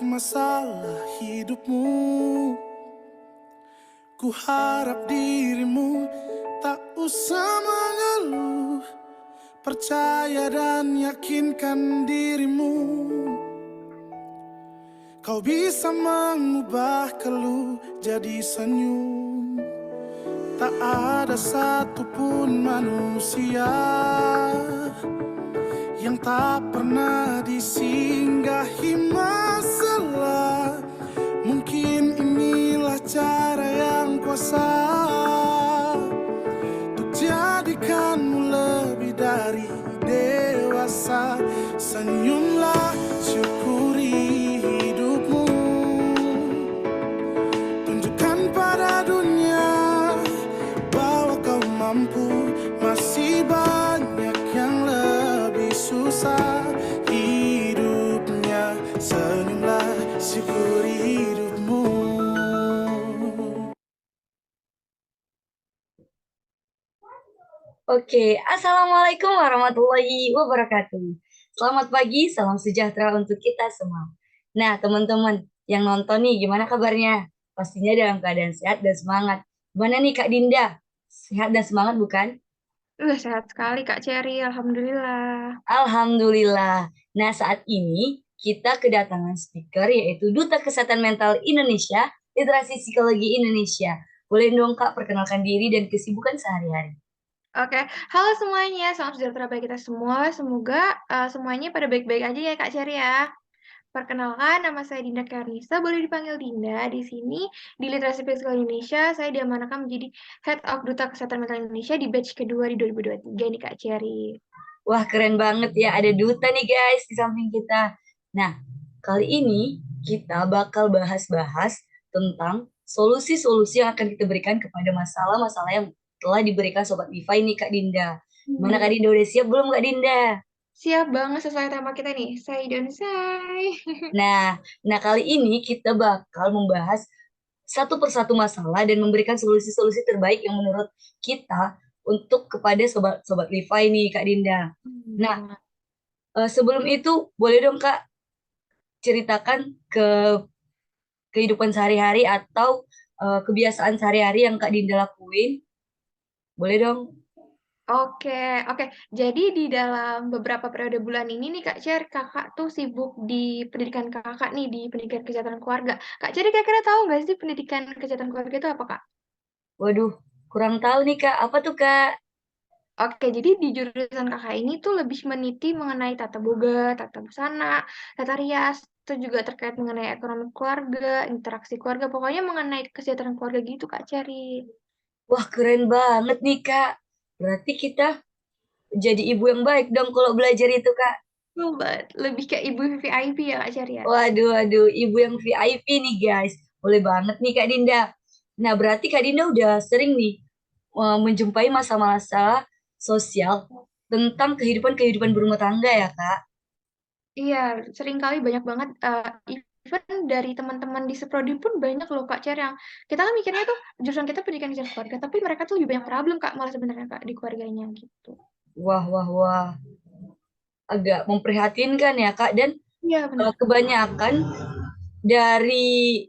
masalah hidupmu. Ku harap dirimu tak usah mengeluh. Percaya dan yakinkan dirimu. Kau bisa mengubah keluh jadi senyum. Tak ada satupun manusia yang tak pernah disinggahi masalah. Mungkin inilah cara yang kuasa untuk jadikanmu lebih dari dewasa. Senyumlah, syukuri hidupmu. Tunjukkan pada dunia bahwa kau mampu. Masih banyak yang lebih susah hidupnya. Senyumlah, syukuri hidupmu. Oke, Assalamualaikum warahmatullahi wabarakatuh. Selamat pagi, salam sejahtera untuk kita semua. Nah, teman-teman yang nonton nih, gimana kabarnya? Pastinya dalam keadaan sehat dan semangat. Gimana nih Kak Dinda? Sehat dan semangat bukan? Sehat sekali Kak Cherry, Alhamdulillah. Alhamdulillah. Nah, saat ini kita kedatangan speaker yaitu Duta Kesehatan Mental Indonesia, Literasi Psikologi Indonesia. Boleh dong Kak perkenalkan diri dan kesibukan sehari-hari. Oke, halo semuanya, salam sejahtera bagi kita semua. Semoga semuanya pada baik-baik aja ya Kak Cherry ya. Perkenalkan, nama saya Dinda Karnisa, boleh dipanggil Dinda. Di sini, di Literasi Psikologi Indonesia, saya diamanahkan menjadi Head of Duta Kesehatan Mental Indonesia di batch kedua di 2023 nih Kak Cherry. Wah, keren banget ya. Ada duta nih guys di samping kita. Nah, kali ini kita bakal bahas-bahas tentang solusi-solusi yang akan kita berikan kepada masalah-masalah yang telah diberikan Sobat Viva ini Kak Dinda. Mana Kak Dinda udah siap belum Kak Dinda? Siap banget sesuai tema kita nih, say don't say. Nah, kali ini kita bakal membahas satu persatu masalah dan memberikan solusi-solusi terbaik yang menurut kita untuk kepada sobat Viva ini Kak Dinda. Nah, sebelum itu boleh dong Kak ceritakan ke kehidupan sehari-hari atau kebiasaan sehari-hari yang Kak Dinda lakuin. Boleh dong? Oke, oke. Jadi di dalam beberapa periode bulan ini nih Kak Cher, kakak tuh sibuk di pendidikan kakak nih, di pendidikan kesehatan keluarga. Kak Cher kira-kira tahu nggak sih pendidikan kesehatan keluarga itu apa Kak? Waduh, kurang tahu nih Kak. Apa tuh Kak? Oke, jadi di jurusan kakak ini tuh lebih meniti mengenai tata boga, tata busana, tata rias, itu juga terkait mengenai ekonomi keluarga, interaksi keluarga, pokoknya mengenai kesejahteraan keluarga gitu Kak Cherry. Wah, keren banget nih Kak. Berarti kita jadi ibu yang baik dong kalau belajar itu Kak. Lebih ke ibu VIP ya Kak Cherry ya? Waduh, waduh, ibu yang VIP nih guys. Boleh banget nih Kak Dinda. Nah, berarti Kak Dinda udah sering nih menjumpai masa-masa sosial tentang kehidupan-kehidupan berumah tangga ya Kak. Iya, seringkali banyak banget, even dari teman-teman di seprodi pun banyak loh Kak Cer yang kita kan mikirnya tuh jurusan kita pendidikan kesehatan keluarga, tapi mereka tuh lebih banyak problem Kak malah sebenarnya Kak di keluarganya gitu. Wah, wah, wah. Agak memprihatinkan ya Kak. Dan Iya benar. kebanyakan dari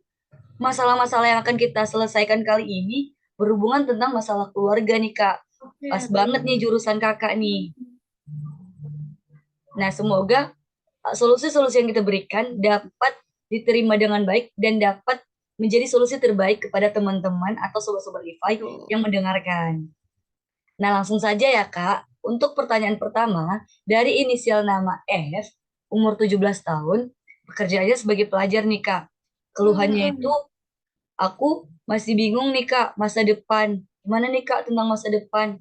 masalah-masalah yang akan kita selesaikan kali ini berhubungan tentang masalah keluarga nih Kak. Oke, Pas baik. banget nih jurusan Kakak nih. Nah, semoga solusi-solusi yang kita berikan dapat diterima dengan baik dan dapat menjadi solusi terbaik kepada teman-teman atau sobat-sobat Levi Tuh. yang mendengarkan. Nah, langsung saja ya Kak. Untuk pertanyaan pertama, dari inisial nama F, umur 17 tahun, pekerjaannya sebagai pelajar nih Kak. Keluhannya itu, aku masih bingung nih Kak, masa depan. Gimana nih Kak tentang masa depan?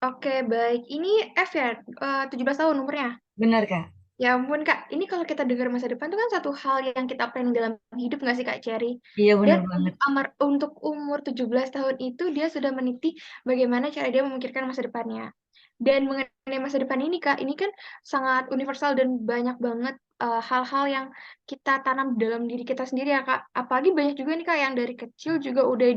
Oke, baik. Ini F ya, 17 tahun umurnya? Benar Kak? Ya ampun Kak, ini kalau kita dengar masa depan itu kan satu hal yang kita planning dalam hidup nggak sih Kak Cherry? Iya benar Dan banget. untuk umur 17 tahun itu dia sudah meniti bagaimana cara dia memikirkan masa depannya. Dan mengenai masa depan ini Kak, ini kan sangat universal dan banyak banget hal-hal yang kita tanam dalam diri kita sendiri ya Kak. Apalagi banyak juga nih Kak yang dari kecil juga udah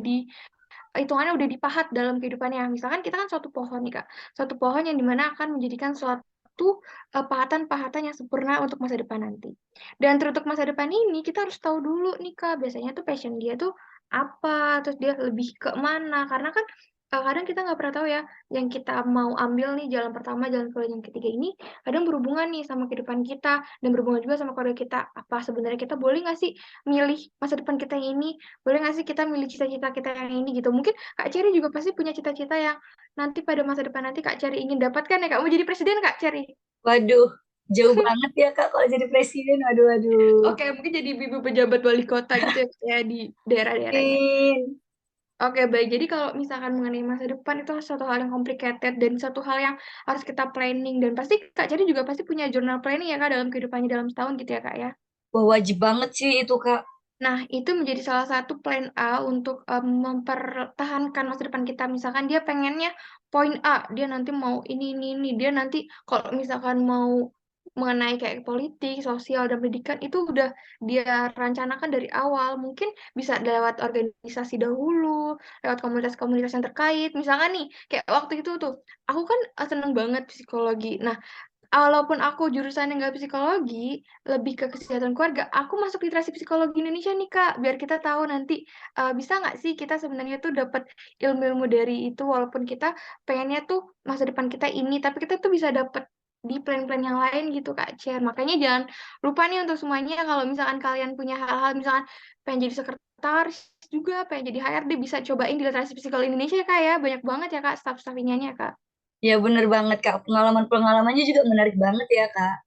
hitungannya udah dipahat dalam kehidupannya. Misalkan kita kan suatu pohon nih Kak, suatu pohon yang dimana akan menjadikan suatu suatu pahatan-pahatan yang sempurna untuk masa depan nanti. Dan teruntuk masa depan ini kita harus tahu dulu nih Kak, biasanya tuh passion dia tuh apa, terus dia lebih ke mana, karena kan kadang kita nggak pernah tahu ya, yang kita mau ambil nih jalan pertama, jalan kedua, yang ketiga ini kadang berhubungan nih sama kehidupan kita dan berhubungan juga sama keluarga kita. Apa sebenarnya kita boleh nggak sih milih masa depan kita yang ini? Boleh nggak sih kita milih cita-cita kita yang ini gitu? Mungkin Kak Cherry juga pasti punya cita-cita yang nanti pada masa depan nanti Kak Cherry ingin dapatkan ya Kak. Mau jadi presiden Kak Cherry? Waduh, jauh banget ya Kak kalau jadi presiden. Waduh, waduh. Oke, mungkin jadi ibu pejabat wali kota gitu ya di daerah-daerahnya. Amin. Oke, baik. Jadi kalau misalkan mengenai masa depan itu satu hal yang complicated dan satu hal yang harus kita planning dan pasti Kak Cherry juga pasti punya journal planning ya Kak dalam kehidupannya dalam setahun gitu ya Kak ya. Wah, wajib banget sih itu Kak. Nah, itu menjadi salah satu plan A untuk mempertahankan masa depan kita. Misalkan dia pengennya poin A, dia nanti mau ini. Dia nanti kalau misalkan mau mengenai kayak politik, sosial, dan pendidikan, itu udah dia rencanakan dari awal. Mungkin bisa lewat organisasi dahulu, lewat komunitas-komunitas yang terkait. Misalkan nih, kayak waktu itu tuh, aku kan seneng banget psikologi. Nah, walaupun aku jurusannya nggak psikologi, lebih ke kesehatan keluarga, aku masuk literasi psikologi Indonesia nih Kak, biar kita tahu nanti bisa nggak sih kita sebenarnya tuh dapat ilmu-ilmu dari itu, walaupun kita pengennya tuh masa depan kita ini, tapi kita tuh bisa dapat di plan-plan yang lain gitu Kak Cher. Makanya jangan lupa nih untuk semuanya kalau misalkan kalian punya hal-hal misalkan pengen jadi sekretaris juga, pengen jadi HRD, bisa cobain di literasi psikologi Indonesia ya Kak ya, banyak banget ya Kak staff-staff iniannya Kak. Ya bener banget Kak. Pengalaman-pengalamannya juga menarik banget ya Kak.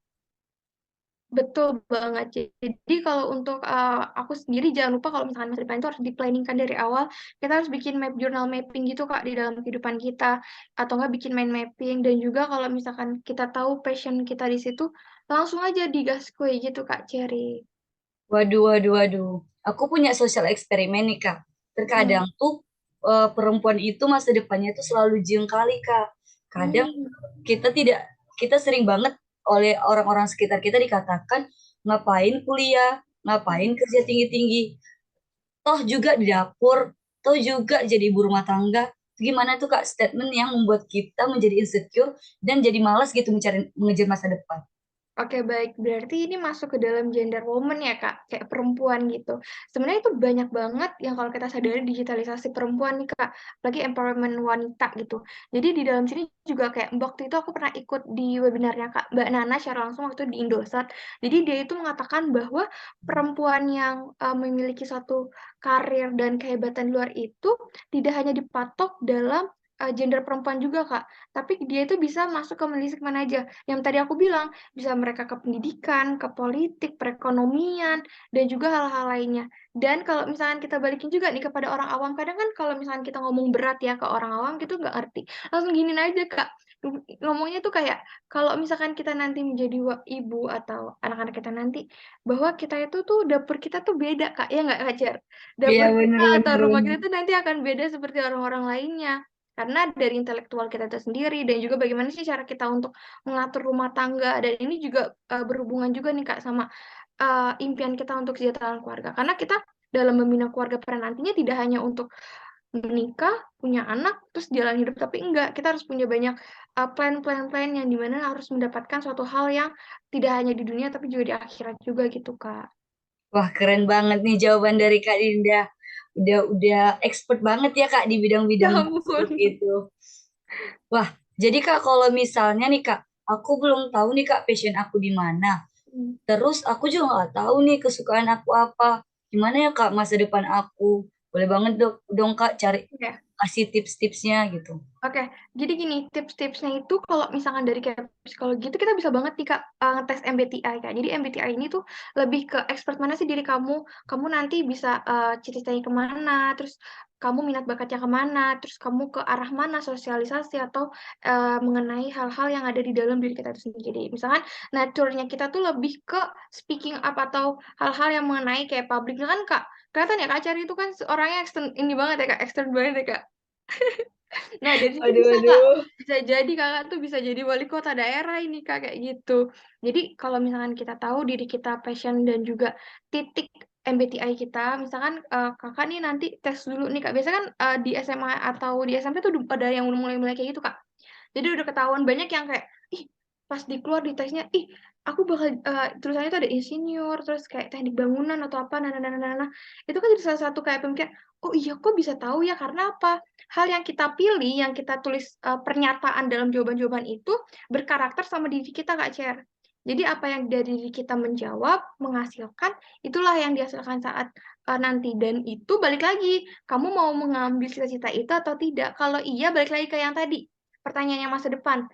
Betul banget. Jadi kalau untuk aku sendiri jangan lupa kalau misalkan masa depan itu harus di-planning-kan dari awal. Kita harus bikin map journal mapping gitu Kak di dalam kehidupan kita atau enggak bikin mind mapping dan juga kalau misalkan kita tahu passion kita di situ langsung aja digaskui gitu Kak Cherry. Waduh, waduh, waduh. Aku punya sosial eksperimen nih Kak. Hmm. Terkadang tuh perempuan itu masa depannya tuh selalu jeng kali Kak. Kadang Hmm. kita tidak, kita sering banget oleh orang-orang sekitar kita dikatakan ngapain kuliah, ngapain kerja tinggi-tinggi, toh juga di dapur, toh juga jadi ibu rumah tangga. Gimana tuh Kak statement yang membuat kita menjadi insecure dan jadi malas gitu mengejar masa depan. Oke, baik. Berarti ini masuk ke dalam gender woman ya, Kak? Kayak perempuan gitu. Sebenarnya itu banyak banget yang kalau kita sadari digitalisasi perempuan nih, Kak. Lagi empowerment wanita gitu. Jadi di dalam sini juga kayak waktu itu aku pernah ikut di webinarnya Kak Mbak Nana secara langsung waktu di Indosat. Jadi dia itu mengatakan bahwa perempuan yang memiliki suatu karir dan kehebatan di luar itu tidak hanya dipatok dalam gender perempuan juga, Kak. Tapi dia itu bisa masuk ke melisik mana aja. Yang tadi aku bilang, bisa mereka ke pendidikan, ke politik, perekonomian, dan juga hal-hal lainnya. Dan kalau misalkan kita balikin juga nih kepada orang awam, kadang kan kalau misalkan kita ngomong berat ya ke orang awam gitu nggak ngerti. Langsung giniin aja Kak, ngomongnya tuh kayak kalau misalkan kita nanti menjadi ibu atau anak-anak kita nanti, bahwa kita itu tuh dapur kita tuh beda Kak, ya nggak Kak Cer? Iya Dapur bener kita atau bener rumah kita bener. tuh nanti akan beda seperti orang-orang lainnya. Karena dari intelektual kita itu sendiri dan juga bagaimana sih cara kita untuk mengatur rumah tangga dan ini juga berhubungan juga nih Kak sama impian kita untuk kesejahteraan keluarga. Karena kita dalam membina keluarga pada nantinya tidak hanya untuk menikah, punya anak, terus jalan hidup, tapi enggak. Kita harus punya banyak plan-plan yang dimana harus mendapatkan suatu hal yang tidak hanya di dunia tapi juga di akhirat juga gitu Kak. Wah, keren banget nih jawaban dari Kak Dinda. Udah expert banget ya Kak di Ya bidang-bidang seperti ampun. itu. Wah, jadi Kak kalau misalnya nih Kak, aku belum tahu nih Kak passion aku di mana. Terus aku juga nggak tahu nih kesukaan aku apa. Gimana ya Kak masa depan aku? Boleh banget dong Kak cari Oke. kasih tips-tipsnya gitu. Oke, jadi gini, tips-tipsnya itu kalau misalkan dari kayak psikologi itu kita bisa banget nih Kak, ngetes MBTI Kak. Jadi MBTI ini tuh lebih ke expert mana sih diri kamu, kamu nanti bisa, cita-citanya ke mana, terus kamu minat bakatnya ke mana, terus kamu ke arah mana sosialisasi atau, mengenai hal-hal yang ada di dalam diri kita itu sendiri. Misalkan nature-nya kita tuh lebih ke speaking up atau hal-hal yang mengenai kayak public. Kan Kak, kelihatan ya Kak Cari itu kan orangnya ini banget ya Kak, extrovert banget ya Kak. Nah, dari situ Aduh, bisa, Kak. aduh. Bisa jadi Kakak tuh bisa jadi wali kota daerah ini, Kak, kayak gitu. Jadi kalau misalkan kita tahu diri kita passion dan juga titik MBTI kita, misalkan, Kakak nih nanti tes dulu nih, Kak. Biasanya kan, di SMA atau di SMP tuh ada yang udah mulai-mulai kayak gitu, Kak. Jadi udah ketahuan banyak yang kayak, "Ih, pas di keluar di tesnya, ih aku bakal tulisannya tuh ada insinyur, terus kayak teknik bangunan atau apa, nah. Itu kan jadi salah satu kayak pemikiran, oh iya kok bisa tahu ya, karena apa? Hal yang kita pilih, yang kita tulis pernyataan dalam jawaban-jawaban itu berkarakter sama diri kita Kak Cer. Jadi apa yang dari diri kita menjawab, menghasilkan, itulah yang dihasilkan saat nanti. Dan itu balik lagi, kamu mau mengambil cita-cita itu atau tidak? Kalau iya, balik lagi ke yang tadi, pertanyaannya masa depan.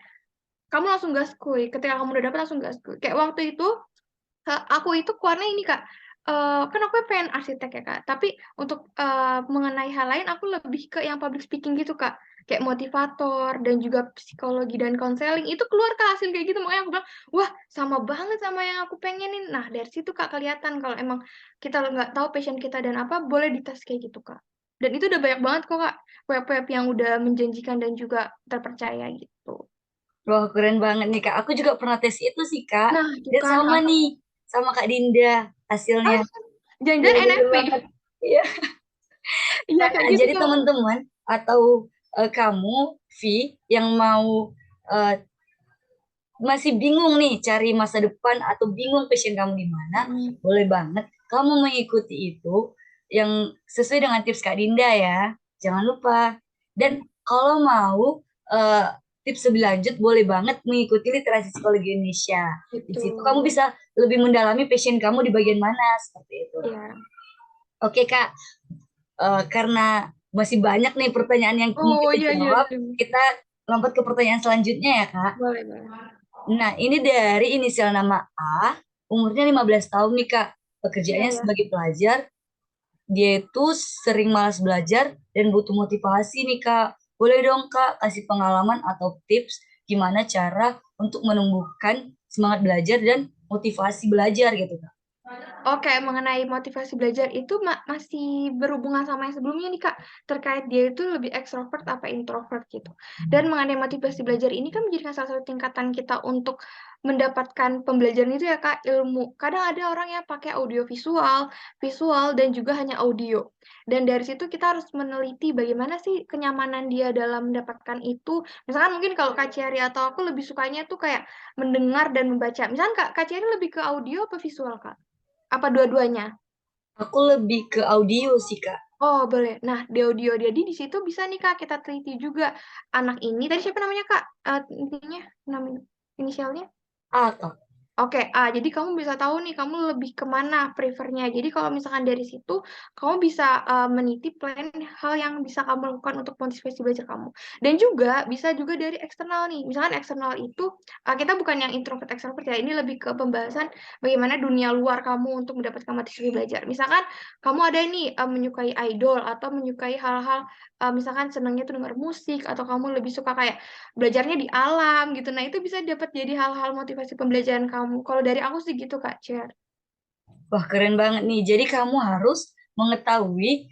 Kamu langsung gaskuy, ketika kamu udah dapat langsung gaskuy. Kayak waktu itu, aku itu keluarnya ini Kak, kan aku pengen arsitek ya Kak, tapi untuk mengenai hal lain aku lebih ke yang public speaking gitu Kak, kayak motivator dan juga psikologi dan konseling, itu keluar Kak hasil kayak gitu, makanya aku bilang, wah sama banget sama yang aku pengenin. Nah dari situ Kak kelihatan kalau emang kita nggak tahu passion kita dan apa, boleh dites kayak gitu Kak. Dan itu udah banyak banget kok Kak, web-web yang udah menjanjikan dan juga terpercaya gitu. Wah, keren banget nih Kak. Aku juga pernah tes itu sih Kak. Nah, itu Dan kan, sama nih, sama Kak Dinda hasilnya. Iya, jangan-jangan bener NFP. banget. Iya. Iya Nah, kayak gitu jadi Kak. teman-teman atau kamu, V, yang mau eh, masih bingung nih cari masa depan atau bingung passion kamu di mana, Mm. boleh banget kamu mengikuti itu yang sesuai dengan tips Kak Dinda ya. Jangan lupa. Dan kalau mau eh, tips lebih lanjut, boleh banget mengikuti literasi psikologi Indonesia. Di Gitu. situ kamu bisa lebih mendalami passion kamu di bagian mana, seperti itu. Iya. Oke Kak, karena masih banyak nih pertanyaan yang mau Oh kita iya iya jawab, iya. kita lompat ke pertanyaan selanjutnya ya Kak. Boleh boleh. Nah, ini dari inisial nama A, umurnya 15 tahun nih, Kak. Iya Pekerjaannya ya. sebagai pelajar, dia itu sering malas belajar dan butuh motivasi nih, Kak. Boleh dong, Kak, kasih pengalaman atau tips gimana cara untuk menumbuhkan semangat belajar dan motivasi belajar gitu, Kak. Oke, mengenai motivasi belajar itu masih berhubungan sama yang sebelumnya nih Kak, terkait dia itu lebih ekstrovert apa introvert gitu. Dan mengenai motivasi belajar ini kan menjadikan salah satu tingkatan kita untuk mendapatkan pembelajaran itu ya Kak, ilmu. Kadang ada orang yang pakai audio visual, visual dan juga hanya audio. Dan dari situ kita harus meneliti bagaimana sih kenyamanan dia dalam mendapatkan itu. Misalkan mungkin kalau Kak Ciari atau aku lebih sukanya tuh kayak mendengar dan membaca. Misalkan Kak Ciari lebih ke audio apa visual Kak? Apa dua-duanya? Aku lebih ke audio sih, Kak. Oh, boleh. Nah, di audio jadi di situ bisa nih Kak kita teliti juga anak ini. Tadi siapa namanya Kak? Intinya nama inisialnya? A, Kak. Oke, jadi kamu bisa tahu nih, kamu lebih kemana prefernya. Jadi kalau misalkan dari situ, kamu bisa meniti plan hal yang bisa kamu lakukan untuk motivasi belajar kamu. Dan juga bisa juga dari eksternal nih. Misalkan eksternal itu, kita bukan yang introvert extrovert ya, ini lebih ke pembahasan bagaimana dunia luar kamu untuk mendapatkan motivasi belajar. Misalkan kamu ada nih menyukai idol atau menyukai hal-hal, misalkan senangnya tuh dengar musik, atau kamu lebih suka kayak belajarnya di alam gitu. Nah, itu bisa dapat jadi hal-hal motivasi pembelajaran kamu. Kalau dari aku sih gitu, Kak Cer. Wah, keren banget nih. Jadi kamu harus mengetahui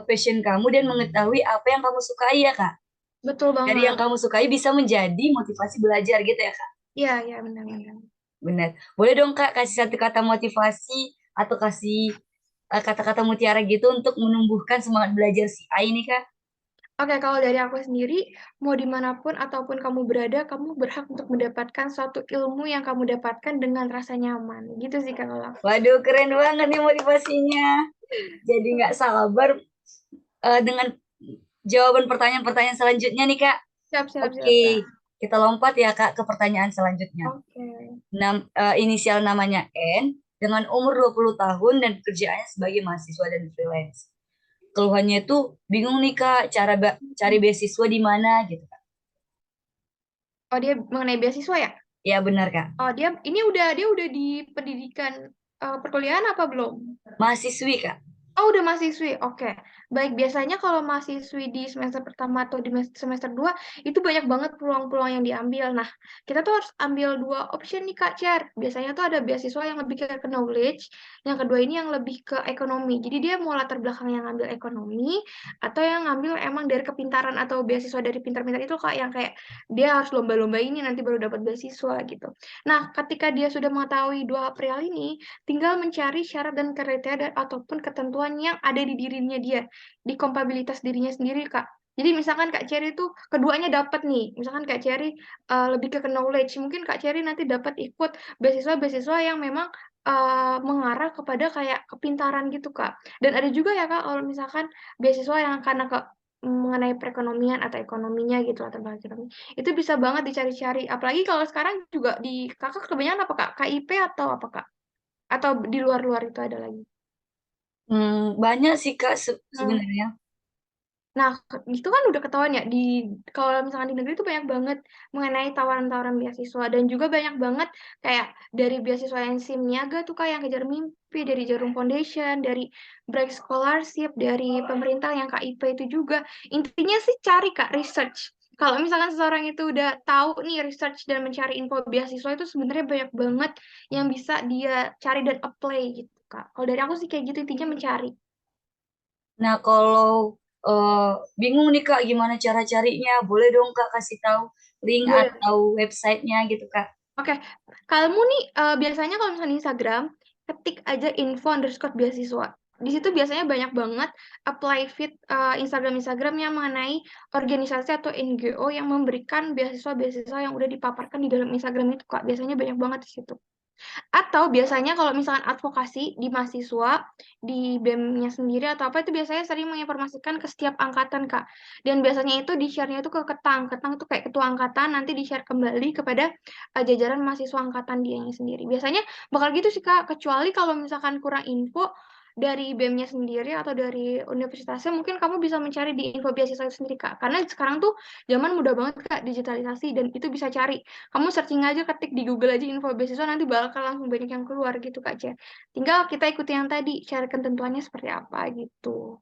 passion kamu dan mengetahui apa yang kamu sukai ya, Kak. Betul Dari yang banget. kamu sukai bisa menjadi motivasi belajar gitu ya, Kak. Iya, iya benar-benar. Benar. Boleh dong, Kak, kasih satu kata motivasi atau kasih kata-kata mutiara gitu untuk menumbuhkan semangat belajar si A ini, Kak. Oke, kalau dari aku sendiri, mau dimanapun ataupun kamu berada, kamu berhak untuk mendapatkan suatu ilmu yang kamu dapatkan dengan rasa nyaman. Gitu sih, Kak, kalau aku. Waduh, keren banget nih motivasinya. Jadi nggak sabar dengan jawaban pertanyaan-pertanyaan selanjutnya nih, Kak. Siap, siap, siap, Oke, Kak. kita lompat ya, Kak, ke pertanyaan selanjutnya. Oke. Inisial namanya N, dengan umur 20 tahun dan pekerjaannya sebagai mahasiswa dan freelance. Keluhannya itu bingung nih Kak, cari beasiswa di mana gitu Kak. Oh, dia mengenai beasiswa ya? Ya benar Kak. Oh, dia udah di pendidikan perkuliahan apa belum? Mahasiswi Kak. Oh, udah mahasiswi. Oke. Baik, biasanya kalau mahasiswi di semester pertama atau di semester 2 itu banyak banget peluang-peluang yang diambil. Nah, kita tuh harus ambil dua option nih, Kak Cer. Biasanya tuh ada beasiswa yang lebih ke knowledge, yang kedua ini yang lebih ke ekonomi. Jadi dia mau latar belakang yang ngambil ekonomi, atau yang ngambil emang dari kepintaran atau beasiswa dari pintar-pintar itu, Kak, yang kayak dia harus lomba-lomba ini nanti baru dapat beasiswa gitu. Nah, ketika dia sudah mengetahui dua perihal ini, tinggal mencari syarat dan kriteria ataupun ketentuan yang ada di dirinya dia, di kompabilitas dirinya sendiri, Kak. Jadi misalkan Kak Cherry tuh keduanya dapat nih, misalkan Kak Cherry lebih ke knowledge, mungkin Kak Cherry nanti dapat ikut beasiswa-beasiswa yang memang mengarah kepada kayak kepintaran gitu Kak. Dan ada juga ya Kak, kalau misalkan beasiswa yang karena mengenai perekonomian atau ekonominya gitu atau bahasa ekonomi, itu bisa banget dicari-cari. Apalagi kalau sekarang juga di kakak kebanyakan apa Kak? KIP atau apa Kak? Atau di luar-luar itu ada lagi? Banyak sih Kak Hmm. sebenarnya. Nah, itu kan udah ketahuan ya, kalau misalkan di negeri itu banyak banget mengenai tawaran-tawaran beasiswa, dan juga banyak banget kayak dari beasiswa yang SIM Niaga tuh Kak, yang kejar mimpi, dari Jarum Foundation, dari Bright Scholarship, dari pemerintah yang KIP itu juga. Intinya sih cari Kak, research. Kalau misalkan seseorang itu udah tahu nih research dan mencari info beasiswa itu sebenarnya banyak banget yang bisa dia cari dan apply gitu Kak. Kalau dari aku sih kayak gitu, intinya mencari. Nah, kalau eh, bingung nih Kak, gimana cara carinya? Boleh dong Kak kasih tahu link Boleh. atau websitenya gitu Kak. Oke, kamu nih biasanya kalau misalnya Instagram, ketik aja info_beasiswa. Di situ biasanya banyak banget apply feed Instagram-Instagram yang mengenai organisasi atau NGO yang memberikan beasiswa-beasiswa yang udah dipaparkan di dalam Instagram itu, Kak. Biasanya banyak banget di situ. Atau biasanya kalau misalkan advokasi di mahasiswa, di BEM-nya sendiri atau apa, itu biasanya sering menginformasikan ke setiap angkatan, Kak. Dan biasanya itu di-share-nya itu ke Ketang. Ketang itu kayak ketua angkatan, nanti di-share kembali kepada jajaran mahasiswa angkatan dianya sendiri. Biasanya bakal gitu sih, Kak. Kecuali kalau misalkan kurang info dari BEM-nya sendiri atau dari universitasnya, mungkin kamu bisa mencari di info beasiswa itu sendiri, Kak. Karena sekarang tuh zaman mudah banget, Kak, digitalisasi, dan itu bisa cari. Kamu searching aja, ketik di Google aja info beasiswa, nanti bakal langsung banyak yang keluar gitu Kak Jen. Tinggal kita ikuti yang tadi, cari ketentuannya seperti apa gitu.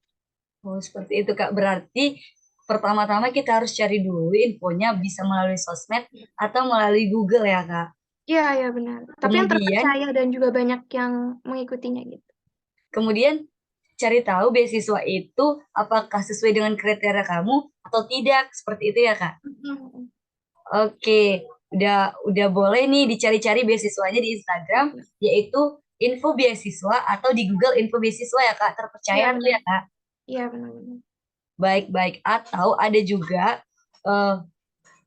Oh, seperti itu Kak. Berarti pertama-tama kita harus cari dulu infonya bisa melalui sosmed atau melalui Google ya Kak. Iya, iya benar. Tapi yang Kemudian, terpercaya dan juga banyak yang mengikutinya gitu. kemudian cari tahu beasiswa itu apakah sesuai dengan kriteria kamu atau tidak. Seperti itu ya Kak. Mhm. Oke, udah boleh nih dicari-cari beasiswanya di Instagram, yaitu info beasiswa atau di Google info beasiswa ya Kak. Iya Terpercaya tuh benar. ya Kak. Iya benar-benar. Baik-baik. Atau ada juga eh,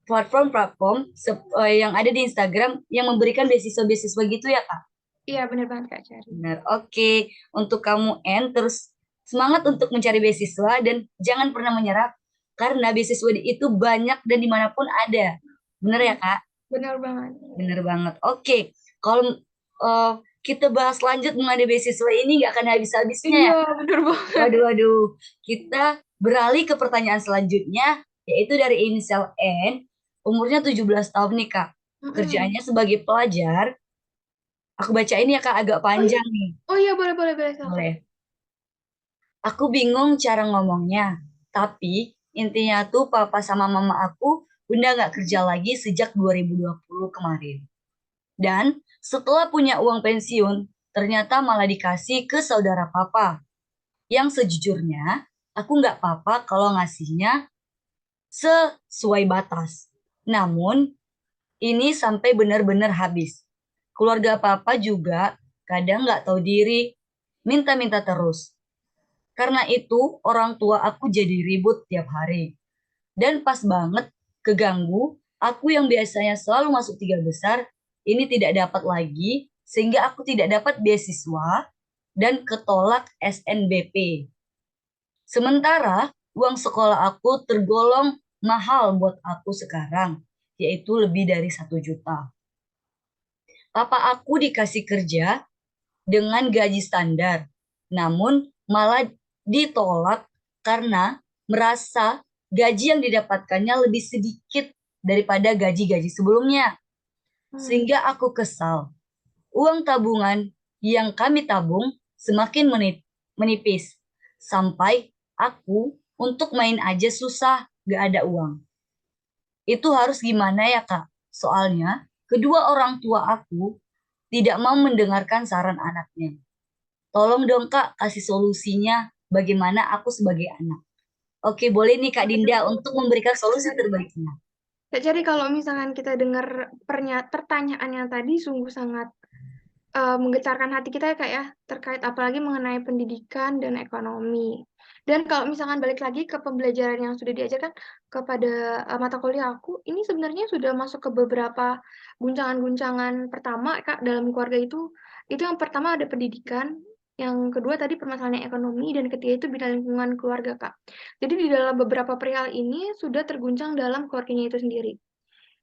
platform-platform yang ada di Instagram yang memberikan beasiswa-beasiswa gitu ya Kak. Iya benar banget Kak Cari. Benar. Oke, untuk kamu terus semangat untuk mencari beasiswa dan jangan pernah menyerah karena beasiswa itu banyak dan dimanapun ada. Benar ya Mhm. Kak? Benar banget. Benar banget. Oke, kalau eh, kita bahas lanjut mengenai beasiswa ini nggak akan habis-habisnya ya. Iya benar banget. Waduh, waduh. Kita beralih ke pertanyaan selanjutnya, yaitu dari inisial N, umurnya 17 tahun nih, Kak. Mhm. Kerjaannya sebagai pelajar. Aku baca ini ya, Kak, agak Oh iya, panjang nih. oh iya boleh boleh boleh silakan. Boleh. Aku bingung cara ngomongnya, tapi intinya tuh papa sama mama aku udah nggak kerja lagi sejak 2020 kemarin. Dan setelah punya uang pensiun, ternyata malah dikasih ke saudara papa. Yang sejujurnya, aku nggak apa-apa kalau ngasihnya sesuai batas. Namun, ini sampai benar-benar habis. Keluarga papa juga kadang nggak tahu diri, minta-minta terus. Karena itu, orang tua aku jadi ribut tiap hari. Dan pas banget keganggu, aku yang biasanya selalu masuk tiga besar, ini tidak dapat lagi, sehingga aku tidak dapat beasiswa dan ketolak SNBP. Sementara uang sekolah aku tergolong mahal buat aku sekarang, yaitu lebih dari 1 juta. Papa aku dikasih kerja dengan gaji standar, namun malah ditolak karena merasa gaji yang didapatkannya lebih sedikit daripada gaji-gaji sebelumnya. Hmm. Sehingga aku kesal. Uang tabungan yang kami tabung semakin menipis. Sampai aku untuk main aja susah, gak ada uang. Itu harus gimana ya Kak? Soalnya kedua orang tua aku tidak mau mendengarkan saran anaknya. Tolong dong Kak kasih solusinya bagaimana aku sebagai anak. Oke, boleh nih Kak Dinda untuk memberikan solusi terbaiknya. Kak Cari, kalau misalkan kita dengar pertanyaannya tadi sungguh sangat menggetarkan hati kita ya Kak ya, terkait apalagi mengenai pendidikan dan ekonomi. Dan kalau misalkan balik lagi ke pembelajaran yang sudah diajarkan kepada mata kuliah aku, ini sebenarnya sudah masuk ke beberapa guncangan-guncangan pertama, Kak, dalam keluarga itu. Itu yang pertama ada pendidikan, yang kedua tadi permasalahan ekonomi, dan ketiga itu bidang lingkungan keluarga, Kak. Jadi di dalam beberapa perihal ini sudah terguncang dalam keluarganya itu sendiri.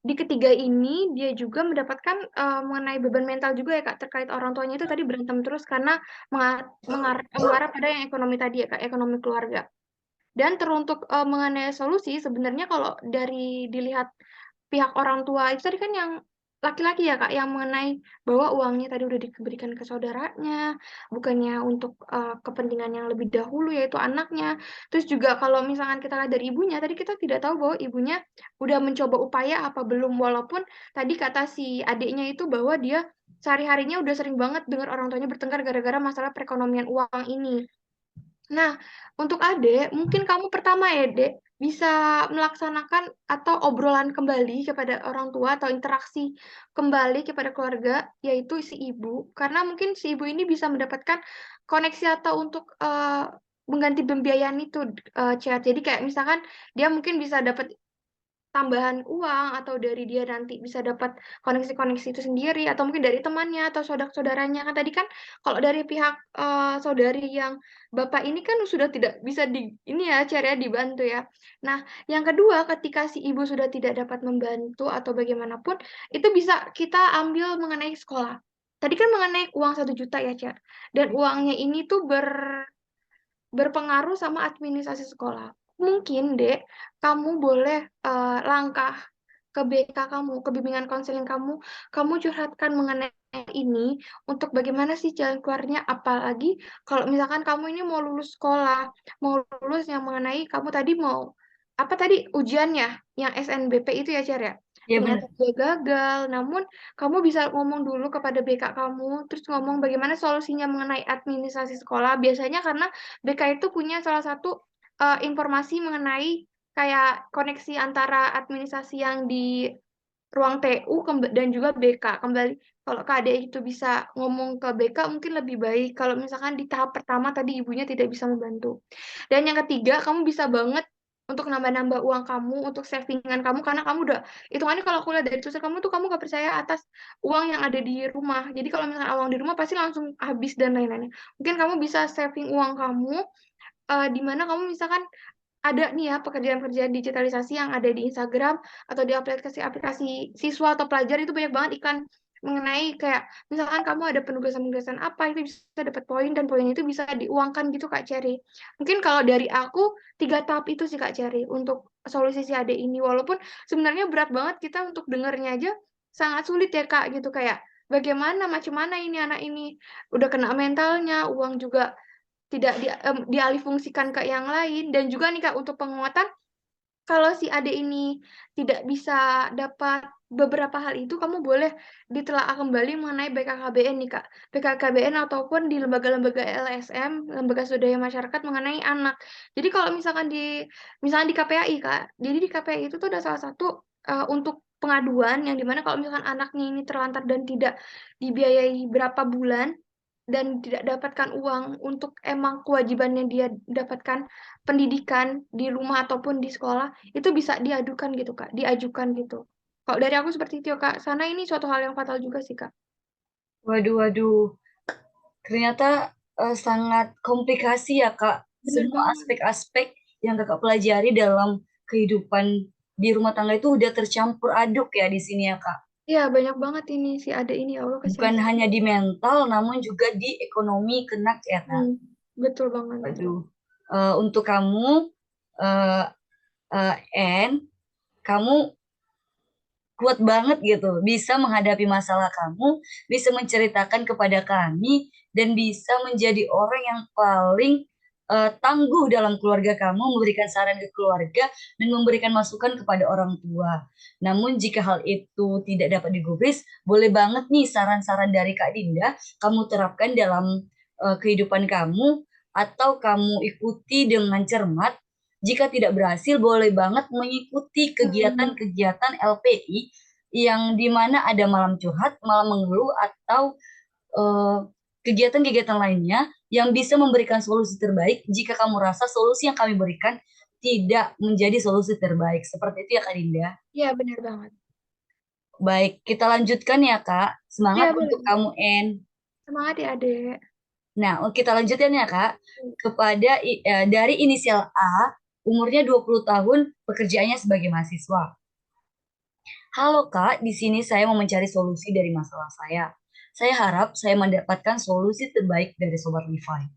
Di ketiga ini dia juga mendapatkan mengenai beban mental juga ya Kak, terkait orang tuanya itu tadi berantem terus karena mengarah pada yang ekonomi tadi ya Kak, ekonomi keluarga. Dan teruntuk mengenai solusi sebenarnya kalau dari dilihat pihak orang tua itu tadi kan yang laki-laki ya Kak, yang mengenai bahwa uangnya tadi udah diberikan ke saudaranya, bukannya untuk kepentingan yang lebih dahulu yaitu anaknya. Terus juga kalau misalkan kita lihat dari ibunya, tadi kita tidak tahu bahwa ibunya udah mencoba upaya apa belum, walaupun tadi kata si adiknya itu bahwa dia sehari-harinya udah sering banget dengar orang tuanya bertengkar gara-gara masalah perekonomian uang ini. Nah, untuk Adek, mungkin kamu pertama ya, Dek, bisa melaksanakan atau obrolan kembali kepada orang tua atau interaksi kembali kepada keluarga, yaitu si ibu. Karena mungkin si ibu ini bisa mendapatkan koneksi atau untuk mengganti pembiayaan itu, Chat. Jadi kayak misalkan dia mungkin bisa dapat tambahan uang atau dari dia nanti bisa dapat koneksi-koneksi itu sendiri atau mungkin dari temannya atau saudara-saudaranya kan tadi kan kalau dari pihak saudari yang bapak ini kan sudah tidak bisa di ini ya cara dibantu ya. Nah, yang kedua ketika si ibu sudah tidak dapat membantu atau bagaimanapun itu bisa kita ambil mengenai sekolah. Tadi kan mengenai uang 1 juta ya, Cer. Dan uangnya ini tuh berpengaruh sama administrasi sekolah. Mungkin, Dek, kamu boleh langkah ke BK kamu, ke bimbingan konseling kamu curhatkan mengenai ini untuk bagaimana sih jalan keluarnya, apalagi kalau misalkan kamu ini mau lulus sekolah, mau lulus yang mengenai kamu tadi mau apa tadi ujiannya yang SNBP itu ya, Cer ya. Iya benar. Ternyata dia gagal, namun kamu bisa ngomong dulu kepada BK kamu, terus ngomong bagaimana solusinya mengenai administrasi sekolah. Biasanya karena BK itu punya salah satu informasi mengenai kayak koneksi antara administrasi yang di ruang TU dan juga BK. Kembali kalau KD itu bisa ngomong ke BK mungkin lebih baik kalau misalkan di tahap pertama tadi ibunya tidak bisa membantu. Dan yang ketiga, kamu bisa banget untuk nambah-nambah uang kamu, untuk savingan kamu, karena kamu udah, hitungannya kalau aku lihat dari tulisan kamu tuh kamu gak percaya atas uang yang ada di rumah. Jadi kalau misalnya uang di rumah pasti langsung habis dan lain-lainnya. Mungkin kamu bisa saving uang kamu, di mana kamu misalkan ada nih ya pekerjaan-pekerjaan digitalisasi yang ada di Instagram atau di aplikasi-aplikasi siswa atau pelajar itu banyak banget iklan mengenai kayak misalkan kamu ada penugasan-penugasan apa itu bisa dapat poin dan poin itu bisa diuangkan gitu Kak Cherry. Mungkin kalau dari aku 3 tahap itu sih Kak Cherry untuk solusi si ade ini walaupun sebenarnya berat banget kita untuk dengarnya aja sangat sulit ya Kak gitu kayak bagaimana macam mana ini anak ini udah kena mentalnya uang juga tidak dialihfungsikan ke yang lain dan juga nih Kak untuk penguatan kalau si adik ini tidak bisa dapat beberapa hal itu kamu boleh ditelaah kembali mengenai BKKBN nih Kak. BKKBN ataupun di lembaga-lembaga LSM, lembaga swadaya masyarakat mengenai anak. Jadi kalau misalnya di KPAI Kak. Jadi di KPAI itu tuh ada salah satu untuk pengaduan yang dimana kalau misalkan anaknya ini terlantar dan tidak dibiayai berapa bulan dan tidak dapatkan uang untuk emang kewajibannya dia dapatkan pendidikan di rumah ataupun di sekolah, itu bisa diadukan gitu, Kak, diajukan gitu. Kalau dari aku seperti itu, Kak. Sana ini suatu hal yang fatal juga sih, Kak. Waduh, waduh. Ternyata sangat komplikasi ya Kak. Bener Semua banget. aspek-aspek yang Kakak pelajari dalam kehidupan di rumah tangga itu udah tercampur aduk ya di sini ya Kak. Iya, banyak banget ini si Ade ini, ya Allah, kasihan Bukan sekali. hanya di mental, namun juga di ekonomi kena ya Kak. Hmm, betul banget. Waduh. Untuk kamu, eh En, kamu kuat banget gitu, bisa menghadapi masalah kamu, bisa menceritakan kepada kami, dan bisa menjadi orang yang paling tangguh dalam keluarga kamu, memberikan saran ke keluarga, dan memberikan masukan kepada orang tua. Namun jika hal itu tidak dapat digubris, boleh banget nih saran-saran dari Kak Dinda, kamu terapkan dalam kehidupan kamu, atau kamu ikuti dengan cermat. Jika tidak berhasil, boleh banget mengikuti Hmm, kegiatan-kegiatan LPI yang dimana ada malam curhat, malam mengeluh, atau eh, kegiatan-kegiatan lainnya yang bisa memberikan solusi terbaik jika kamu rasa solusi yang kami berikan tidak menjadi solusi terbaik. Seperti itu ya Kak Dinda. Iya, benar banget. Baik, kita lanjutkan ya Kak. Semangat Iya, untuk boleh. kamu, En. Semangat ya, Adek. Nah, kita lanjutkan ya Kak. Dari inisial A, umurnya 20 tahun, pekerjaannya sebagai mahasiswa. Halo Kak, di sini saya mau mencari solusi dari masalah saya. Saya harap saya mendapatkan solusi terbaik dari Sobat Levi.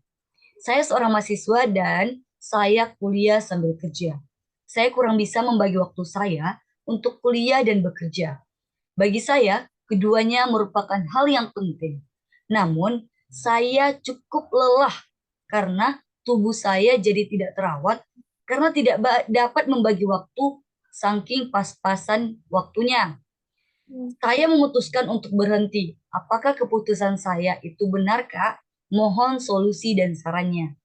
Saya seorang mahasiswa dan saya kuliah sambil kerja. Saya kurang bisa membagi waktu saya untuk kuliah dan bekerja. Bagi saya, keduanya merupakan hal yang penting. Namun, saya cukup lelah karena tubuh saya jadi tidak terawat karena tidak dapat membagi waktu saking pas-pasan waktunya. Hmm. Saya memutuskan untuk berhenti. Apakah keputusan saya itu benar, Kak? Mohon solusi dan sarannya.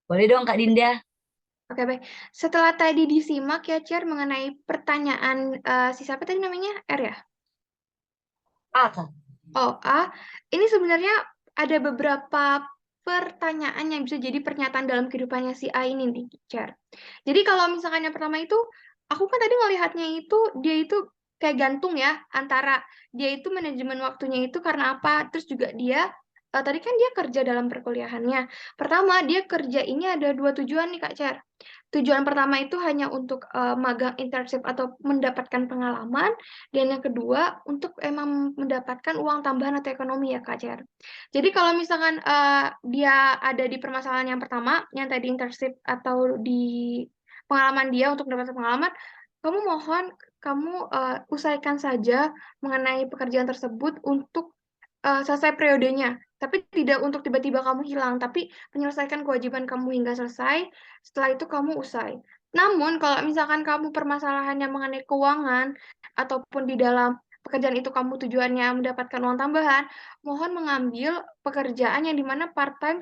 Boleh dong, Kak Dinda? Oke, baik. Setelah tadi disimak ya, Cer, mengenai pertanyaan si siapa tadi namanya? R ya? A, Kak. Oh, A. Ini sebenarnya ada beberapa pertanyaan yang bisa jadi pernyataan dalam kehidupannya si A ini nih, Cer. Jadi kalau misalkan yang pertama itu, aku kan tadi ngelihatnya itu, dia itu kayak gantung ya, antara dia itu manajemen waktunya itu karena apa, terus juga dia, tadi kan dia kerja dalam perkuliahannya. Pertama, dia kerja ini ada dua tujuan nih, Kak Cer. Tujuan pertama itu hanya untuk magang internship atau mendapatkan pengalaman, dan yang kedua untuk emang mendapatkan uang tambahan atau ekonomi ya Kak Cer. Jadi kalau misalkan dia ada di permasalahan yang pertama, yang tadi internship atau di pengalaman dia untuk mendapatkan pengalaman, kamu usahakan saja mengenai pekerjaan tersebut untuk selesai periodenya. Tapi tidak untuk tiba-tiba kamu hilang, tapi menyelesaikan kewajiban kamu hingga selesai, setelah itu kamu usai. Namun, kalau misalkan kamu permasalahannya mengenai keuangan, ataupun di dalam pekerjaan itu kamu tujuannya mendapatkan uang tambahan, mohon mengambil pekerjaan yang dimana part-time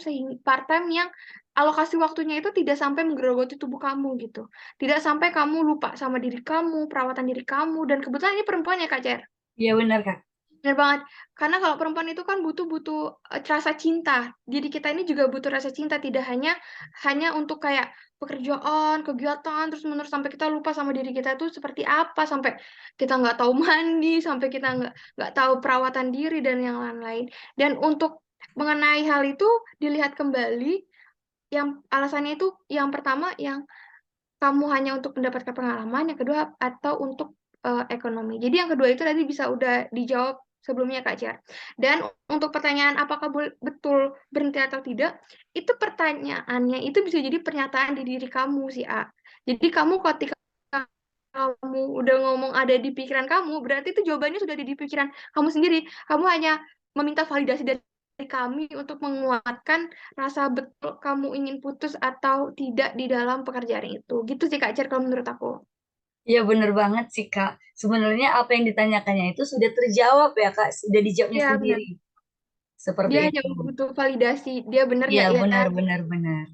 yang alokasi waktunya itu tidak sampai menggerogoti tubuh kamu gitu. Tidak sampai kamu lupa sama diri kamu, perawatan diri kamu, dan kebetulan ini perempuan ya Kak Cer. Iya benar, Kak. Benar banget. Karena kalau perempuan itu kan butuh rasa cinta. Jadi kita ini juga butuh rasa cinta, tidak hanya untuk kayak pekerjaan, kegiatan, terus menerus sampai kita lupa sama diri kita itu seperti apa, sampai kita nggak tahu mandi, sampai kita nggak tahu perawatan diri dan yang lain-lain. Dan untuk mengenai hal itu dilihat kembali, yang alasannya itu yang pertama yang kamu hanya untuk mendapatkan pengalaman, yang kedua atau untuk ekonomi. Jadi yang kedua itu tadi bisa udah dijawab sebelumnya Kak Jar. Dan untuk pertanyaan apakah betul berhenti atau tidak, itu pertanyaannya itu bisa jadi pernyataan di diri kamu si A. Jadi kamu ketika kamu udah ngomong ada di pikiran kamu, berarti itu jawabannya sudah ada di pikiran kamu sendiri. Kamu hanya meminta validasi dari kami untuk menguatkan rasa betul kamu ingin putus atau tidak di dalam pekerjaan itu. Gitu sih Kak Cer kalau menurut aku. Iya benar banget sih, Kak. Sebenarnya apa yang ditanyakannya itu sudah terjawab ya, Kak. Sudah dijawabnya Iya benar. sendiri. Seperti Dia hanya itu. butuh validasi. Dia benar Iya nggak ya? benar, benar, benar.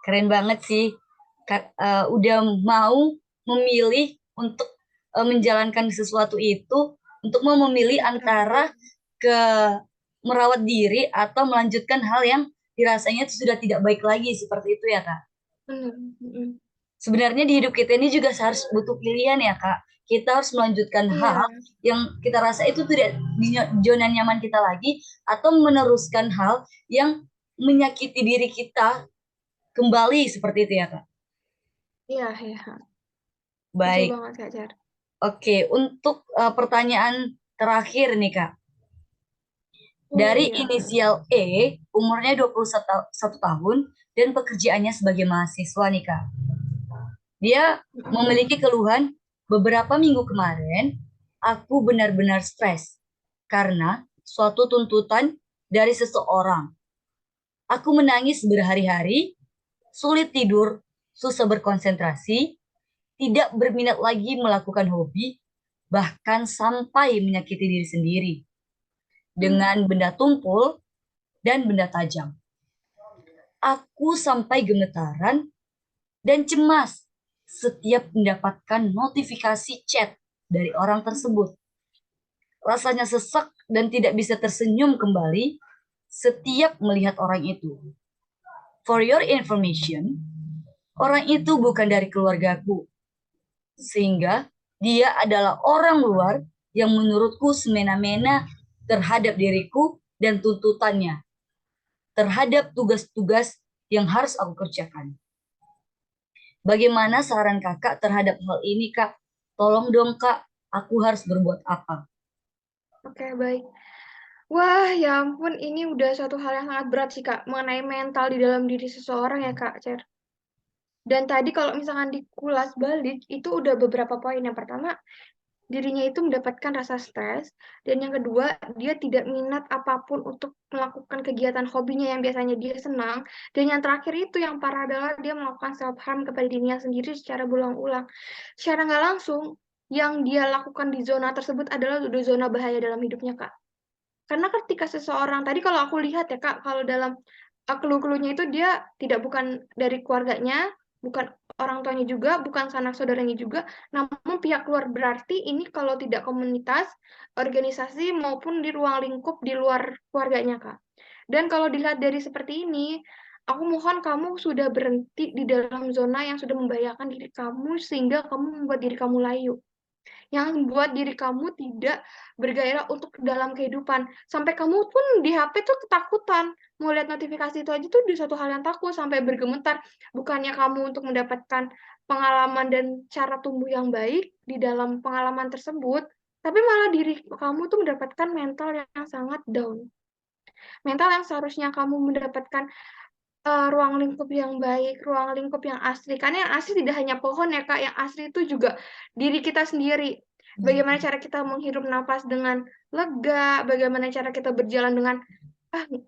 Keren banget sih. Udah mau memilih untuk menjalankan sesuatu itu, untuk mau memilih antara ke merawat diri atau melanjutkan hal yang dirasanya itu sudah tidak baik lagi. Seperti itu ya, Kak. Benar. Mm-mm. Sebenarnya di hidup kita ini juga harus butuh pilihan ya, Kak. Kita harus melanjutkan hal Iya. yang kita rasa itu tidak di zona nyaman kita lagi, atau meneruskan hal yang menyakiti diri kita kembali, seperti itu ya, Kak. Iya, iya. Betul Baik, banget Kak Cer. oke. Untuk pertanyaan terakhir nih, Kak. Oh Dari iya. inisial E, umurnya 21 tahun, dan pekerjaannya sebagai mahasiswa nih, Kak. Dia Mm-mm. memiliki keluhan, beberapa minggu kemarin aku benar-benar stres karena suatu tuntutan dari seseorang. Aku menangis berhari-hari, sulit tidur, susah berkonsentrasi, tidak berminat lagi melakukan hobi, bahkan sampai menyakiti diri sendiri Mm. dengan benda tumpul dan benda tajam. Aku sampai gemetaran dan cemas setiap mendapatkan notifikasi chat dari orang tersebut. Rasanya sesak dan tidak bisa tersenyum kembali setiap melihat orang itu. For your information, orang itu bukan dari keluargaku, sehingga dia adalah orang luar yang menurutku semena-mena terhadap diriku dan tuntutannya, terhadap tugas-tugas yang harus aku kerjakan. Bagaimana saran kakak terhadap hal ini, Kak? Tolong dong, Kak, aku harus berbuat apa? Oke, baik. Wah, ya ampun, ini udah suatu hal yang sangat berat sih, Kak, mengenai mental di dalam diri seseorang ya, Kak Cer. Dan tadi kalau misalkan dikulas balik, itu udah beberapa poin. Yang pertama, dirinya itu mendapatkan rasa stres. Dan yang kedua, dia tidak minat apapun untuk melakukan kegiatan hobinya yang biasanya dia senang. Dan yang terakhir itu yang parah adalah dia melakukan self-harm kepada dirinya sendiri secara berulang-ulang. Secara nggak langsung, yang dia lakukan di zona tersebut adalah udah zona bahaya dalam hidupnya, Kak. Karena ketika seseorang, tadi kalau aku lihat ya Kak, kalau dalam clue-cluenya itu dia bukan dari keluarganya, bukan orang tuanya juga, bukan sanak saudaranya juga, namun pihak luar. Berarti ini kalau tidak komunitas, organisasi maupun di ruang lingkup di luar keluarganya Kak. Dan kalau dilihat dari seperti ini, aku mohon kamu sudah berhenti di dalam zona yang sudah membahayakan diri kamu sehingga kamu membuat diri kamu layu, yang membuat diri kamu tidak bergairah untuk dalam kehidupan. Sampai kamu pun di HP tuh ketakutan. Mau lihat notifikasi itu aja tuh di suatu hal yang takut, sampai bergemetar. Bukannya kamu untuk mendapatkan pengalaman dan cara tumbuh yang baik di dalam pengalaman tersebut, tapi malah diri kamu tuh mendapatkan mental yang sangat down. Mental yang seharusnya kamu mendapatkan ruang lingkup yang baik, ruang lingkup yang asri. Karena yang asri tidak hanya pohon ya Kak, yang asri itu juga diri kita sendiri. Bagaimana cara kita menghirup nafas dengan lega, bagaimana cara kita berjalan dengan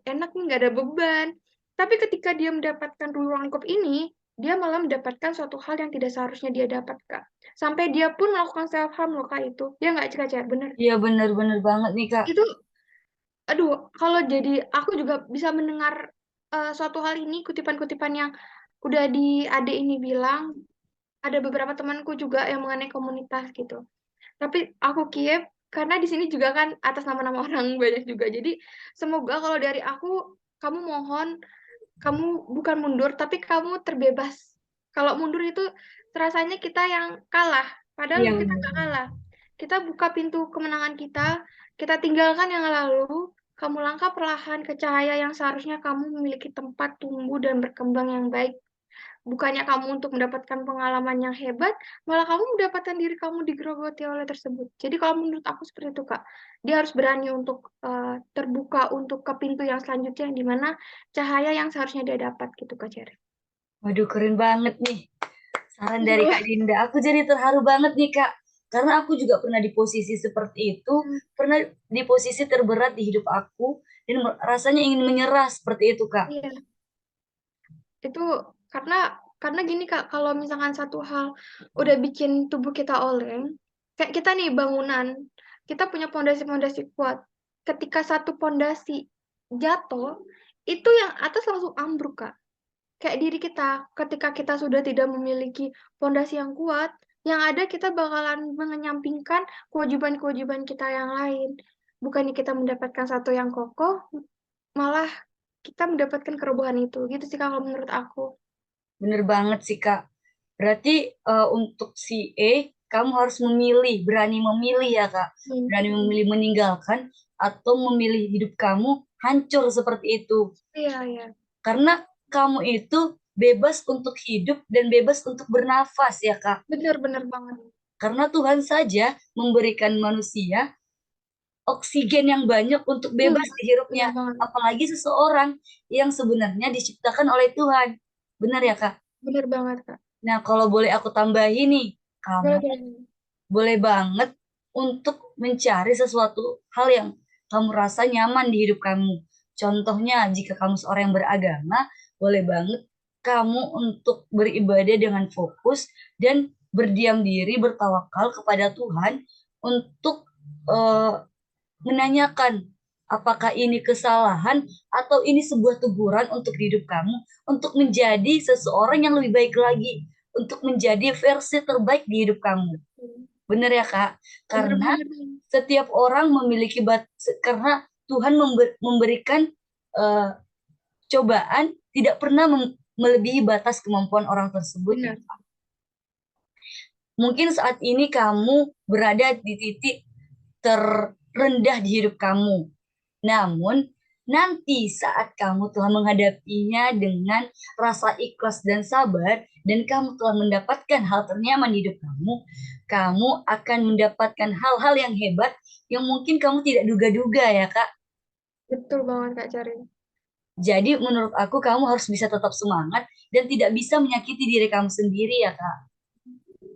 enak nih, nggak ada beban. Tapi ketika dia mendapatkan ruang lingkup ini, dia malah mendapatkan suatu hal yang tidak seharusnya dia dapat, Kak. Sampai dia pun melakukan self harm loh Kak itu. Ya nggak Kak, bener. Iya, bener-bener banget nih, Kak. Itu, aduh, kalau jadi aku juga bisa mendengar suatu hal ini, kutipan-kutipan yang udah di Ade ini bilang, ada beberapa temanku juga yang mengenai komunitas gitu. Tapi aku keep, karena di sini juga kan atas nama-nama orang banyak juga. Jadi semoga kalau dari aku, kamu mohon, kamu bukan mundur, tapi kamu terbebas. Kalau mundur itu rasanya kita yang kalah, padahal Iya, kita nggak kalah. Kita buka pintu kemenangan kita tinggalkan yang lalu, kamu langkah perlahan ke cahaya yang seharusnya kamu memiliki tempat tumbuh dan berkembang yang baik. Bukannya kamu untuk mendapatkan pengalaman yang hebat, malah kamu mendapatkan diri kamu digerogoti oleh tersebut. Jadi kalau menurut aku seperti itu, Kak. Dia harus berani untuk terbuka untuk ke pintu yang selanjutnya, yang dimana cahaya yang seharusnya dia dapat gitu, Kak Cherry. waduh, keren banget nih saran dari Kak Dinda. Aku jadi terharu banget nih, Kak. Karena aku juga pernah di posisi seperti itu, pernah di posisi terberat di hidup aku, dan rasanya ingin menyerah seperti itu, Kak. Iya, itu karena gini Kak, kalau misalkan satu hal udah bikin tubuh kita oleng, kayak kita nih bangunan, kita punya pondasi-pondasi kuat. Ketika satu pondasi jatuh, itu yang atas langsung ambruk Kak. Kayak diri kita, ketika kita sudah tidak memiliki pondasi yang kuat, yang ada kita bakalan mengenyampingkan kewajiban-kewajiban kita yang lain. Bukannya kita mendapatkan satu yang kokoh, malah kita mendapatkan kerobohan itu. Gitu sih kalau menurut aku. Bener banget sih, Kak. Berarti untuk si kamu harus memilih, berani memilih ya, Kak. Berani memilih meninggalkan atau memilih hidup kamu hancur seperti itu. Iya, iya. Karena kamu itu bebas untuk hidup dan bebas untuk bernafas ya, Kak. Benar-benar banget. Karena Tuhan saja memberikan manusia oksigen yang banyak untuk bebas dihirupnya. Benar banget. Apalagi seseorang yang sebenarnya diciptakan oleh Tuhan. Benar ya, Kak? Benar banget, Kak. Nah, kalau boleh aku tambahin nih, kamu Boleh, boleh. boleh banget untuk mencari sesuatu hal yang kamu rasa nyaman di hidup kamu. Contohnya, jika kamu seorang yang beragama, boleh banget kamu untuk beribadah dengan fokus dan berdiam diri, bertawakal kepada Tuhan untuk eh, menanyakan apakah ini kesalahan atau ini sebuah teguran untuk hidup kamu, untuk menjadi seseorang yang lebih baik lagi, untuk menjadi versi terbaik di hidup kamu. Bener ya, Kak? Benar Karena banget. setiap orang memiliki karena Tuhan memberikan eh, cobaan tidak pernah melebihi batas kemampuan orang tersebut ya. Benar. Mungkin saat ini kamu berada di titik terendah di hidup kamu. Namun, nanti saat kamu telah menghadapinya dengan rasa ikhlas dan sabar, dan kamu telah mendapatkan hal ternyaman di hidup kamu akan mendapatkan hal-hal yang hebat yang mungkin kamu tidak duga-duga ya, Kak. Betul banget Kak Cerin. Jadi menurut aku kamu harus bisa tetap semangat dan tidak bisa menyakiti diri kamu sendiri ya, Kak.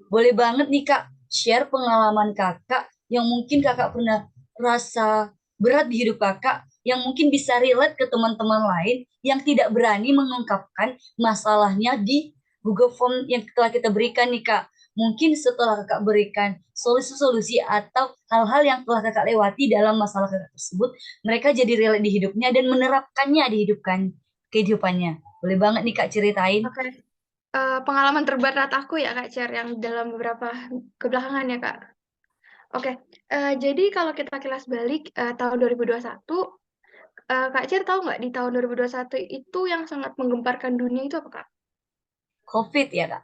Boleh banget nih Kak, share pengalaman Kakak yang mungkin Kakak pernah rasa berat di hidup Kakak, yang mungkin bisa relate ke teman-teman lain yang tidak berani mengungkapkan masalahnya di Google Form yang telah kita berikan nih Kak. Mungkin setelah Kakak berikan solusi-solusi atau hal-hal yang telah Kakak lewati dalam masalah Kakak tersebut, mereka jadi relate di hidupnya dan menerapkannya di kehidupannya. Boleh banget nih Kak ceritain. Oke. Pengalaman terberat aku ya Kak Cer yang dalam beberapa kebelakangan ya Kak. Oke, jadi kalau kita kilas balik tahun 2021, Kak Cer tahu nggak di tahun 2021 itu yang sangat menggemparkan dunia itu apa Kak? COVID ya Kak.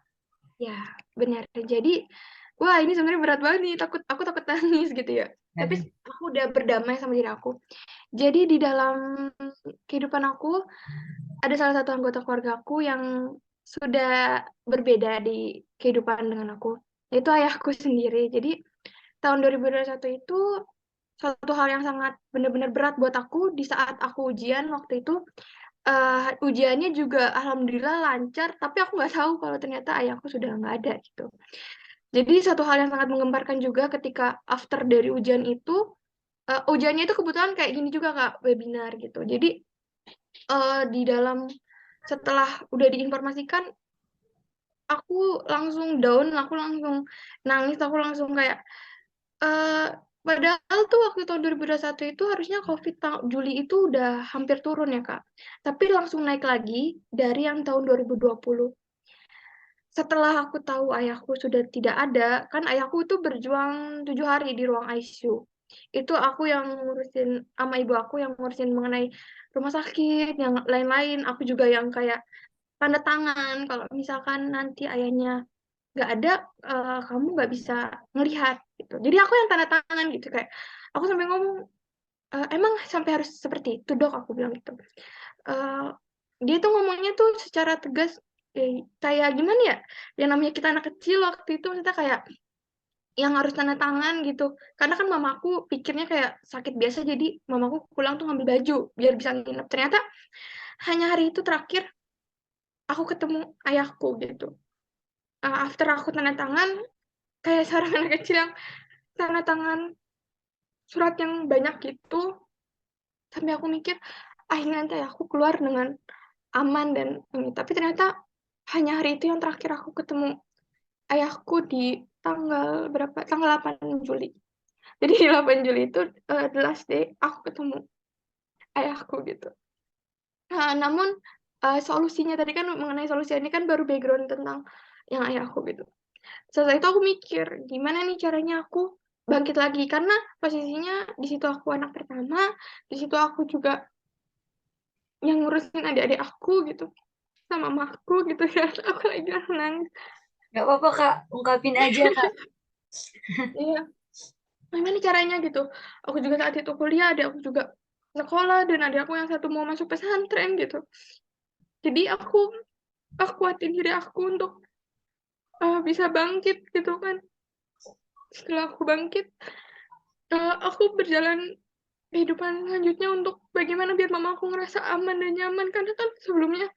Ya, benar. Jadi, wah ini sebenarnya berat banget nih, aku takut nangis gitu ya. Tapi Aduh. aku udah berdamai sama diri aku. Jadi di dalam kehidupan aku, ada salah satu anggota keluarga aku yang sudah berbeda di kehidupan dengan aku. Itu ayahku sendiri. Jadi tahun 2021 itu suatu hal yang sangat benar-benar berat buat aku di saat aku ujian waktu itu. Ujiannya juga alhamdulillah lancar, tapi aku nggak tahu kalau ternyata ayahku sudah nggak ada gitu. Jadi satu hal yang sangat menggemparkan juga ketika after dari ujian itu, ujiannya itu kebetulan kayak gini juga Kak, webinar gitu. Jadi di dalam setelah udah diinformasikan, aku langsung down, aku langsung nangis, aku langsung kayak padahal tuh waktu tahun 2021 itu harusnya COVID Juli itu udah hampir turun ya Kak. Tapi langsung naik lagi dari yang tahun 2020. Setelah aku tahu ayahku sudah tidak ada, kan ayahku itu berjuang 7 hari di ruang ICU. Itu aku yang ngurusin sama ibu aku yang ngurusin mengenai rumah sakit, yang lain-lain. Aku juga yang kayak tanda tangan kalau misalkan nanti ayahnya nggak ada, kamu nggak bisa ngelihat gitu. Jadi aku yang tanda tangan gitu kayak aku sampai ngomong, emang sampai harus seperti itu dok, aku bilang gitu. Dia tuh ngomongnya tuh secara tegas, kayak gimana ya, yang namanya kita anak kecil waktu itu maksudnya kayak yang harus tanda tangan gitu. Karena kan mamaku pikirnya kayak sakit biasa, jadi mamaku pulang tuh ngambil baju biar bisa nginep. Ternyata hanya hari itu terakhir aku ketemu ayahku gitu. After aku tanda tangan, kayak seorang anak kecil yang tanda tangan surat yang banyak gitu, sampai aku mikir, ini nanti aku keluar dengan aman dan ini. Tapi ternyata hanya hari itu yang terakhir aku ketemu ayahku di tanggal berapa? Tanggal 8 Juli. Jadi di 8 Juli itu the last day aku ketemu ayahku gitu. Namun solusinya tadi kan mengenai solusi ini kan baru background tentang yang ayahku gitu. Setelah itu aku mikir, gimana nih caranya aku bangkit lagi karena posisinya di situ aku anak pertama, di situ aku juga yang ngurusin adik-adik aku gitu, sama mamaku gitu ya. Aku lagi nangis. Gak apa-apa Kak, ungkapin aja Kak. Iya, gimana caranya gitu. Aku juga saat itu kuliah, adik aku juga sekolah dan adik aku yang satu mau masuk pesantren gitu. Jadi aku kuatin diri aku untuk bisa bangkit gitu kan. Setelah aku bangkit, aku berjalan kehidupan selanjutnya untuk bagaimana biar mama aku ngerasa aman dan nyaman karena kan sebelumnya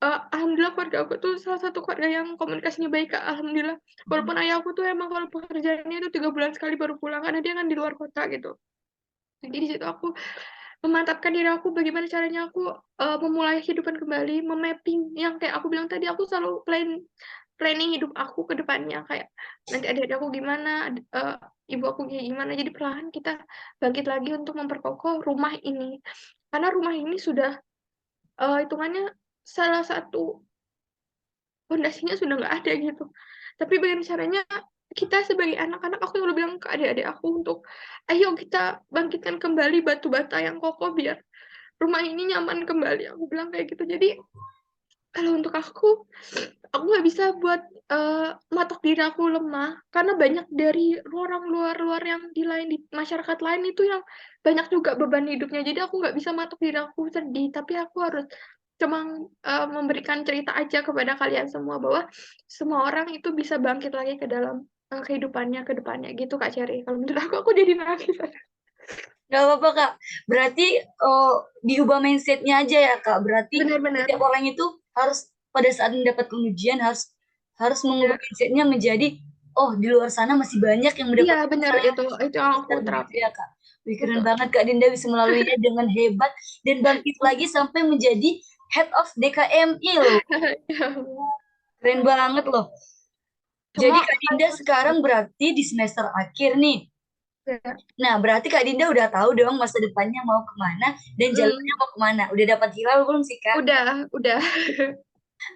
alhamdulillah keluarga aku tuh salah satu keluarga yang komunikasinya baik Kak, alhamdulillah. Walaupun ayah aku tuh emang kalau pekerjaannya itu 3 bulan sekali baru pulang karena dia kan di luar kota gitu. Jadi di situ aku memantapkan diri aku bagaimana caranya aku memulai kehidupan kembali, memapping yang kayak aku bilang tadi, aku selalu planning hidup aku ke depannya kayak nanti adik-adik aku gimana, ibu aku kayak gimana. Jadi perlahan kita bangkit lagi untuk memperkokoh rumah ini. Karena rumah ini sudah hitungannya salah satu pondasinya sudah nggak ada gitu. Tapi bagaimana caranya kita sebagai anak-anak, aku selalu bilang ke adik-adik aku untuk, ayo kita bangkitkan kembali batu bata yang kokoh biar rumah ini nyaman kembali, aku bilang kayak gitu. Jadi kalau untuk aku nggak bisa buat matok diri aku lemah karena banyak dari orang luar yang di masyarakat lain itu yang banyak juga beban hidupnya. Jadi aku nggak bisa matok diri aku sedih, tapi aku harus cuma memberikan cerita aja kepada kalian semua bahwa semua orang itu bisa bangkit lagi ke dalam kehidupannya ke depannya gitu Kak Cherry. Kalau menurut aku jadi nangis. Gak apa-apa Kak. Berarti diubah mindsetnya aja ya Kak. Berarti Benar-benar. setiap orang itu harus pada saat mendapatkan ujian harus harus mengubah Ya. mindsetnya menjadi oh di luar sana masih banyak yang Iya mendapatkan benar masalah yang itu yang aku besar begitu terapin. ya Kak. Wih, keren Betul. banget Kak Dinda bisa melaluinya dengan hebat dan bangkit lagi sampai menjadi head of DKMI loh. Keren banget loh. Jadi Semua Kak Dinda sekarang berarti di semester akhir nih. ya. Nah, berarti Kak Dinda udah tahu dong masa depannya mau kemana dan jalurnya Hmm, mau kemana. Udah dapat hilal belum sih, Kak? udah.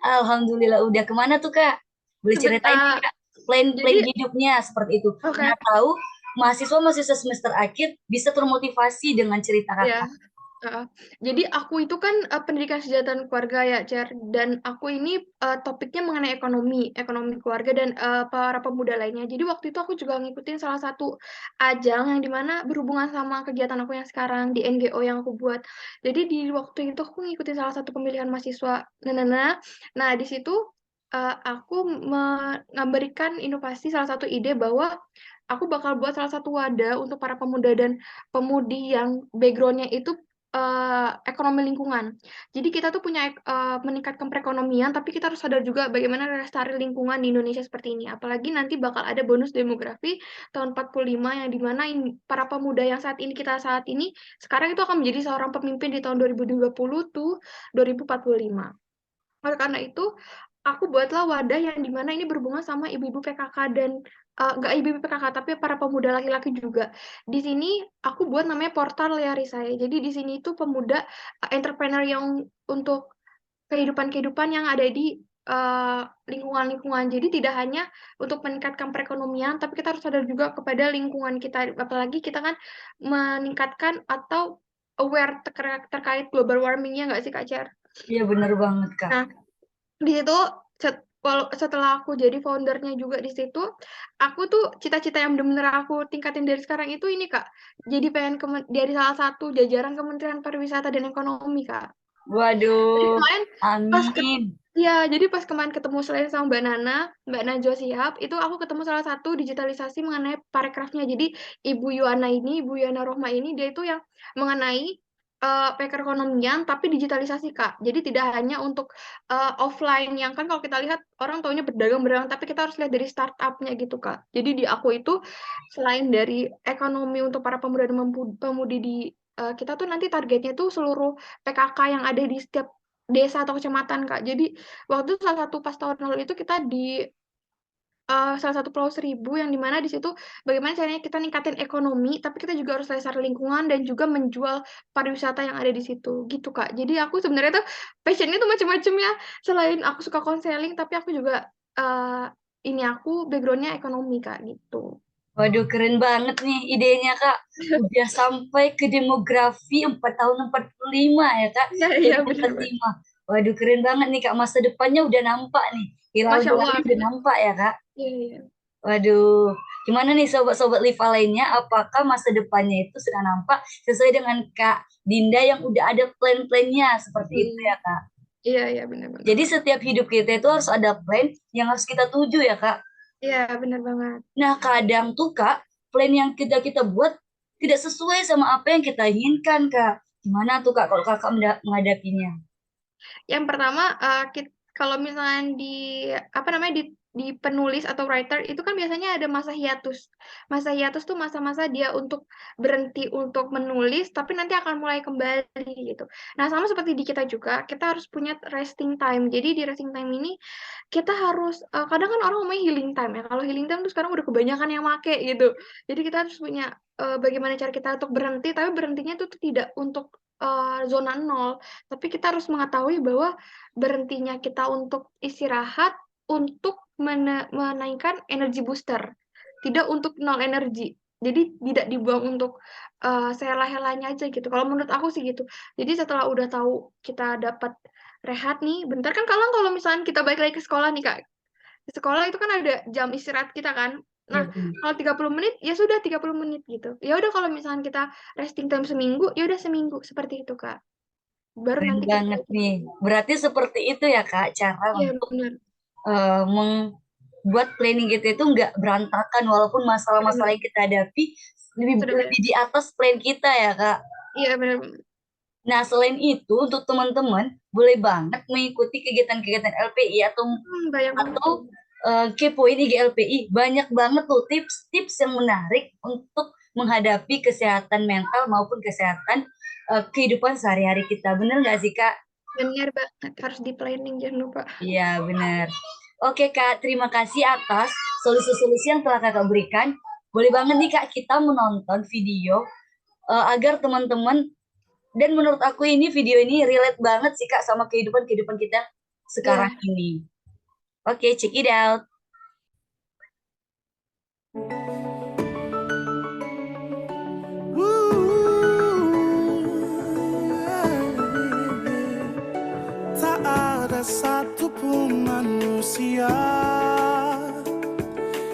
Alhamdulillah udah. Kemana tuh, Kak? Boleh ceritain nih, Kak. Plan-plan Jadi hidupnya seperti itu. oke Mana tahu mahasiswa-mahasiswa semester akhir bisa termotivasi dengan cerita ya. Kakak. Jadi aku itu kan pendidikan kesejahteraan keluarga ya, Cer. Dan aku ini topiknya mengenai ekonomi keluarga dan para pemuda lainnya. Jadi waktu itu aku juga ngikutin salah satu ajang yang dimana berhubungan sama kegiatan aku yang sekarang di NGO yang aku buat. Jadi di waktu itu aku ngikutin salah satu pemilihan mahasiswa. Nah, di situ aku memberikan inovasi salah satu ide bahwa aku bakal buat salah satu wadah untuk para pemuda dan pemudi yang backgroundnya itu ekonomi lingkungan. Jadi kita tuh punya meningkatkan perekonomian, tapi kita harus sadar juga bagaimana lestari lingkungan di Indonesia seperti ini. Apalagi nanti bakal ada bonus demografi tahun 45 yang dimana para pemuda yang saat ini sekarang itu akan menjadi seorang pemimpin di tahun 2020 tuh 2045. Oleh karena itu, aku buatlah wadah yang dimana ini berhubungan sama ibu-ibu PKK dan nggak ibu-ibu PKK tapi para pemuda laki-laki juga. Di sini aku buat namanya portal Liari Saya. Jadi di sini itu pemuda entrepreneur yang untuk kehidupan-kehidupan yang ada di lingkungan-lingkungan. Jadi tidak hanya untuk meningkatkan perekonomian, tapi kita harus sadar juga kepada lingkungan kita. Apalagi kita kan meningkatkan atau aware terkait global warming-nya nggak sih Kak Cer? Iya, bener banget, Kak. Nah, di situ setelah aku jadi foundernya juga di situ, aku tuh cita-cita yang benar-benar aku tingkatin dari sekarang itu ini Kak, jadi pengen dari salah satu jajaran Kementerian Pariwisata dan Ekonomi Kak. Jadi Waduh, kemarin pas amin. jadi pas kemarin ketemu selain sama Mbak Najwa Shihab, itu aku ketemu salah satu digitalisasi mengenai parekrafnya. Jadi Ibu Yana Rohma ini dia itu yang mengenai perekonomian tapi digitalisasi Kak. Jadi tidak hanya untuk offline yang kan kalau kita lihat orang taunya berdagang, tapi kita harus lihat dari startupnya gitu Kak. Jadi di aku itu selain dari ekonomi untuk para pemuda dan pemudi di kita tuh nanti targetnya tuh seluruh PKK yang ada di setiap desa atau kecamatan Kak. Jadi waktu itu salah satu pas tahun lalu itu kita di salah satu Pulau Seribu yang dimana di situ bagaimana caranya kita ningkatin ekonomi, tapi kita juga harus lestari lingkungan dan juga menjual pariwisata yang ada di situ, gitu Kak. Jadi aku sebenarnya tuh passion-nya tuh macam-macam ya. Selain aku suka konseling, tapi aku juga ini aku background-nya ekonomi Kak, gitu. Waduh, keren banget nih idenya, Kak. Udah sampai ke demografi 4 tahun 45 ya, Kak. Iya, dua iya ribu empat benar puluh Mbak. lima. Waduh, keren banget nih, Kak. Masa depannya udah nampak nih. Masya Allah. Hilal-hilalnya udah nampak ya, Kak. Iya, iya. Waduh, gimana nih sobat-sobat Liva lainnya? Apakah masa depannya itu sudah nampak sesuai dengan Kak Dinda yang udah ada plan-plannya seperti itu Hmm. ya, Kak? Iya, iya benar banget. Jadi setiap hidup kita itu harus ada plan yang harus kita tuju ya, Kak. Iya, benar banget. Nah, kadang tuh Kak, plan yang kita buat tidak sesuai sama apa yang kita inginkan, Kak. Gimana tuh Kak kalau Kakak menghadapinya? Yang pertama, kalau misalnya di apa namanya di penulis atau writer itu kan biasanya ada masa hiatus. Masa hiatus tuh masa-masa dia untuk berhenti untuk menulis, tapi nanti akan mulai kembali gitu. Nah, sama seperti di kita juga, kita harus punya resting time. Jadi di resting time ini kita harus kadang kan orang ngomongnya healing time ya. Kalau healing time tuh sekarang udah kebanyakan yang make gitu. Jadi kita harus punya bagaimana cara kita untuk berhenti, tapi berhentinya tuh tidak untuk zona nol. Tapi kita harus mengetahui bahwa berhentinya kita untuk istirahat untuk menaikkan energi booster, tidak untuk nol energi. Jadi tidak dibuang untuk sela-helanya aja gitu. Kalau menurut aku sih gitu. Jadi setelah udah tahu kita dapat rehat nih, bentar kan kalau misalnya kita balik lagi ke sekolah nih Kak. Di sekolah itu kan ada jam istirahat kita kan. Ya, Nah, kalau 30 menit ya sudah 30 menit gitu. Ya udah kalau misalnya kita resting time seminggu, ya udah seminggu seperti itu Kak. Baru keren nanti kita banget nih. Berarti seperti itu ya Kak cara iya untuk benar. membuat planning kita itu nggak berantakan walaupun masalah-masalah Benar. yang kita hadapi Sudah benar. lebih di atas plan kita ya Kak. Iya benar. Nah, selain itu untuk teman-teman boleh banget mengikuti kegiatan-kegiatan LPI Banyak banget atau tuh. kepoin IG LPI. Banyak banget tuh tips-tips yang menarik untuk menghadapi kesehatan mental maupun kesehatan kehidupan sehari-hari kita. Bener nggak sih, Kak? Benar banget, harus di planning jangan lupa. Iya, bener. Oke, Kak. Terima kasih atas solusi-solusi yang telah Kakak berikan. Boleh banget nih, Kak, kita menonton video agar teman-teman, dan menurut aku ini video ini relate banget sih, Kak, sama kehidupan-kehidupan kita sekarang Iya. ini. Oke, check it out. Tak ada satupun manusia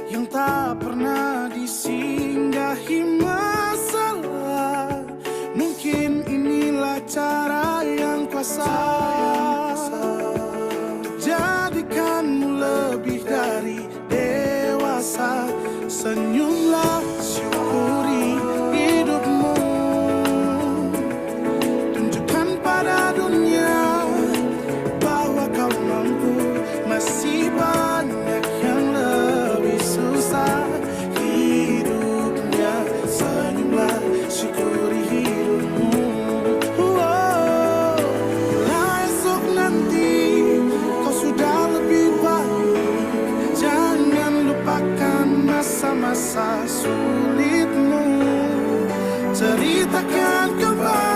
yang tak pernah disinggahi masalah. Mungkin inilah cara yang kuasa jadikanmu lebih dari dewasa. Senyumlah, syukuri hidupmu, tunjukkan pada dunia bahwa kau mampu. Masih banyak yang lebih susah hidupnya. Senyumlah, syukuri hidupmu. Bila esok nanti kau sudah lebih baik, jangan lupakan masa-masa sulitmu. Ceritakan kembali